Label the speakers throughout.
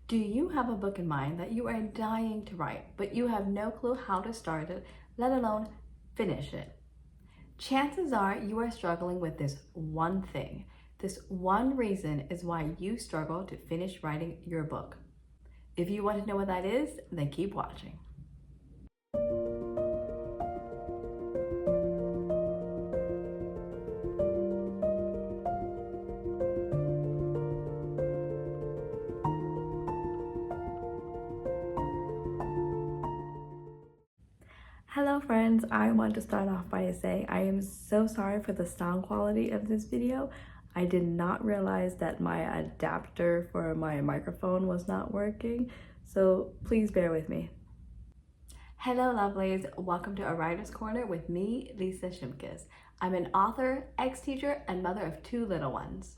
Speaker 1: Do you have a book in mind that you are dying to write, but you have no clue how to start it, let alone finish it? Chances are you are struggling with this one thing. This one reason is why you struggle to finish writing your book. If you want to know what that is, then keep watching. Hello friends, I want to start off by saying I am so sorry for the sound quality of this video. I did not realize that my adapter for my microphone was not working, so please bear with me. Hello lovelies, welcome to A Writer's Corner with me, Lisa Shimkus. I'm an author, ex-teacher, and mother of 2 little ones.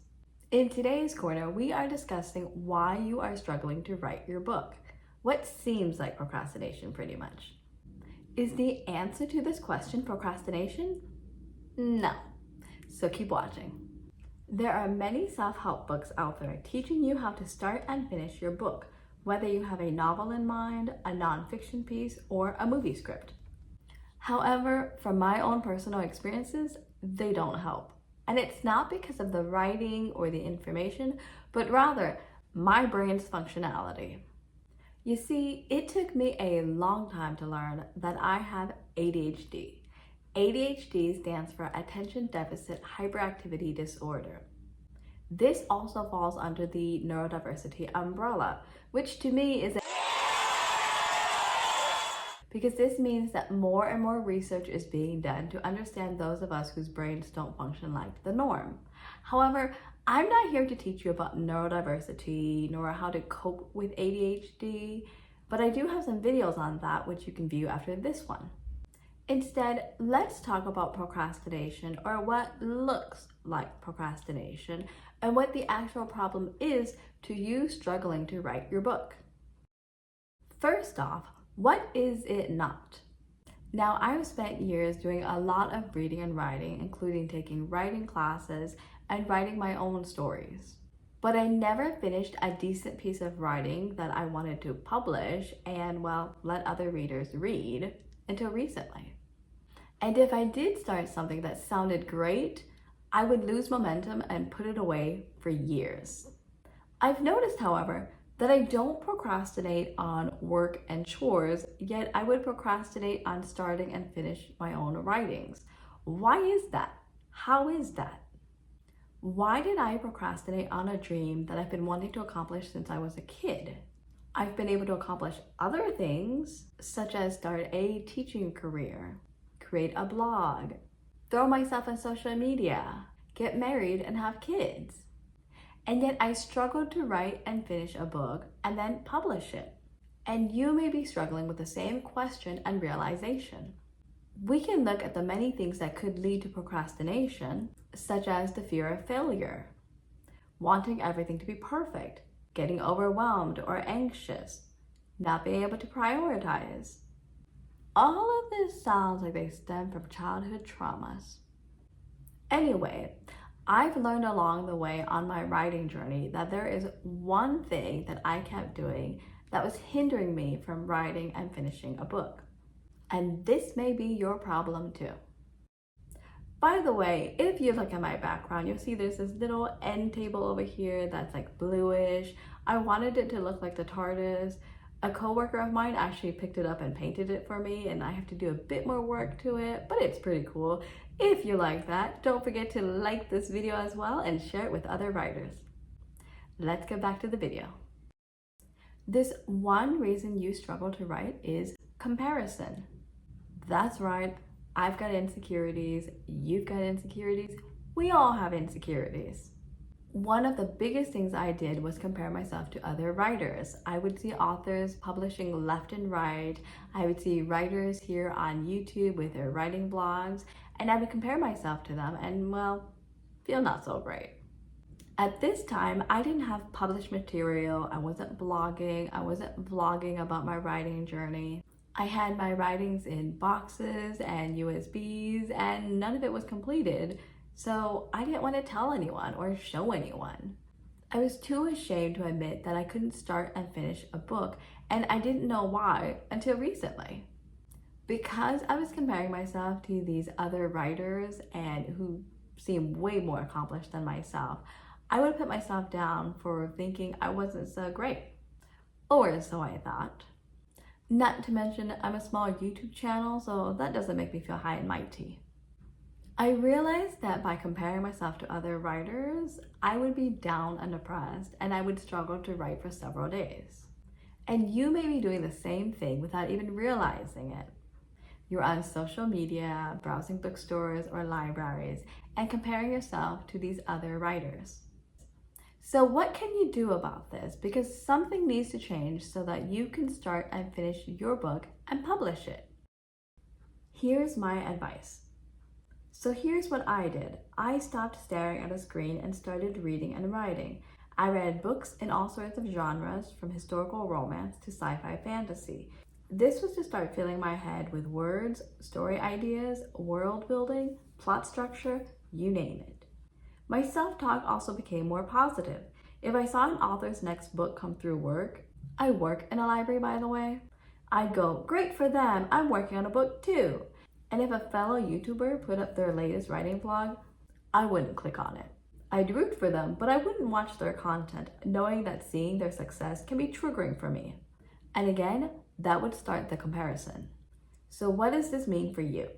Speaker 1: In today's corner, we are discussing why you are struggling to write your book. What seems like procrastination pretty much. Is the answer to this question procrastination? No. So keep watching. There are many self-help books out there teaching you how to start and finish your book, whether you have a novel in mind, a nonfiction piece, or a movie script. However, from my own personal experiences, they don't help. And it's not because of the writing or the information, but rather my brain's functionality. You see, it took me a long time to learn that I have ADHD. ADHD stands for Attention Deficit Hyperactivity Disorder. This also falls under the neurodiversity umbrella, which to me is because this means that more and more research is being done to understand those of us whose brains don't function like the norm. However, I'm not here to teach you about neurodiversity nor how to cope with ADHD, but I do have some videos on that which you can view after this one. Instead, let's talk about procrastination, or what looks like procrastination, and what the actual problem is to you struggling to write your book. First off, what is it not? Now, I've spent years doing a lot of reading and writing, including taking writing classes and writing my own stories. But I never finished a decent piece of writing that I wanted to publish and, well, let other readers read until recently. And if I did start something that sounded great, I would lose momentum and put it away for years. I've noticed, however, that I don't procrastinate on work and chores, yet I would procrastinate on starting and finish my own writings. Why is that? How is that? Why did I procrastinate on a dream that I've been wanting to accomplish since I was a kid? I've been able to accomplish other things, such as start a teaching career, create a blog, throw myself on social media, get married and have kids. And yet I struggled to write and finish a book and then publish it. And you may be struggling with the same question and realization. We can look at the many things that could lead to procrastination, such as the fear of failure, wanting everything to be perfect, getting overwhelmed or anxious, not being able to prioritize. All of this sounds like they stem from childhood traumas. Anyway, I've learned along the way on my writing journey that there is one thing that I kept doing that was hindering me from writing and finishing a book. And this may be your problem too. By the way, if you look at my background, you'll see there's this little end table over here that's like bluish. I wanted it to look like the TARDIS. A coworker of mine actually picked it up and painted it for me, and I have to do a bit more work to it, but it's pretty cool. If you like that, don't forget to like this video as well and share it with other writers. Let's get back to the video. This one reason you struggle to write is comparison. That's right, I've got insecurities, you've got insecurities, we all have insecurities. One of the biggest things I did was compare myself to other writers. I would see authors publishing left and right. I would see writers here on YouTube with their writing blogs, and I would compare myself to them and, well, feel not so great. At this time, I didn't have published material. I wasn't blogging. I wasn't vlogging about my writing journey. I had my writings in boxes and USBs, and none of it was completed. So I didn't want to tell anyone or show anyone. I was too ashamed to admit that I couldn't start and finish a book, and I didn't know why until recently. Because I was comparing myself to these other writers and who seemed way more accomplished than myself, I would put myself down for thinking I wasn't so great. Or so I thought. Not to mention, I'm a small YouTube channel, so that doesn't make me feel high and mighty. I realized that by comparing myself to other writers, I would be down and depressed, and I would struggle to write for several days. And you may be doing the same thing without even realizing it. You're on social media, browsing bookstores or libraries, and comparing yourself to these other writers. So what can you do about this? Because something needs to change so that you can start and finish your book and publish it. Here's my advice. So here's what I did. I stopped staring at a screen and started reading and writing. I read books in all sorts of genres, from historical romance to sci-fi fantasy. This was to start filling my head with words, story ideas, world building, plot structure, you name it. My self-talk also became more positive. If I saw an author's next book come through work, I work in a library by the way, I'd go, great for them, I'm working on a book too. And if a fellow YouTuber put up their latest writing vlog, I wouldn't click on it. I'd root for them, but I wouldn't watch their content, knowing that seeing their success can be triggering for me. And again, that would start the comparison. So what does this mean for you?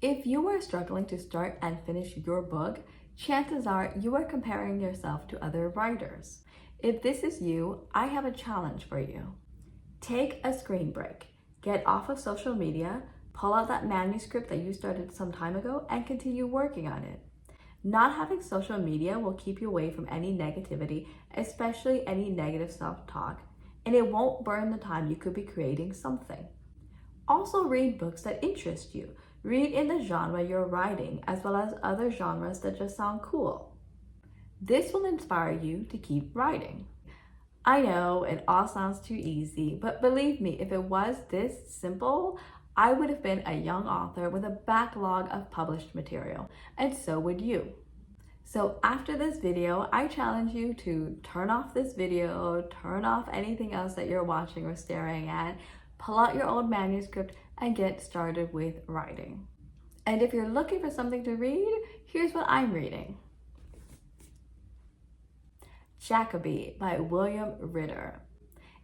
Speaker 1: If you are struggling to start and finish your book, chances are you are comparing yourself to other writers. If this is you, I have a challenge for you. Take a screen break. Get off of social media, pull out that manuscript that you started some time ago, and continue working on it. Not having social media will keep you away from any negativity, especially any negative self-talk, and it won't burn the time you could be creating something. Also read books that interest you. Read in the genre you're writing, as well as other genres that just sound cool. This will inspire you to keep writing. I know it all sounds too easy, but believe me, if it was this simple, I would have been a young author with a backlog of published material, and so would you. So after this video, I challenge you to turn off this video, turn off anything else that you're watching or staring at, pull out your old manuscript, and get started with writing. And if you're looking for something to read, here's what I'm reading. Jacoby by William Ritter.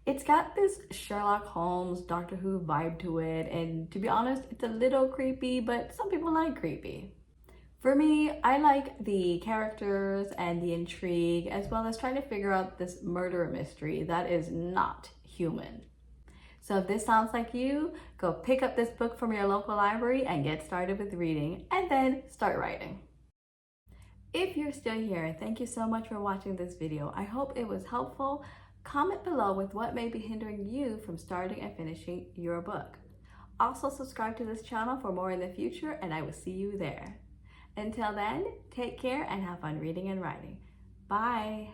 Speaker 1: It's got this Sherlock Holmes, Doctor Who vibe to it, and to be honest, it's a little creepy, but some people like creepy. For me, I like the characters and the intrigue, as well as trying to figure out this murder mystery that is not human. So if this sounds like you, go pick up this book from your local library and get started with reading, and then start writing. If you're still here, thank you so much for watching this video. I hope it was helpful. Comment below with what may be hindering you from starting and finishing your book. Also subscribe to this channel for more in the future, and I will see you there. Until then, take care and have fun reading and writing. Bye.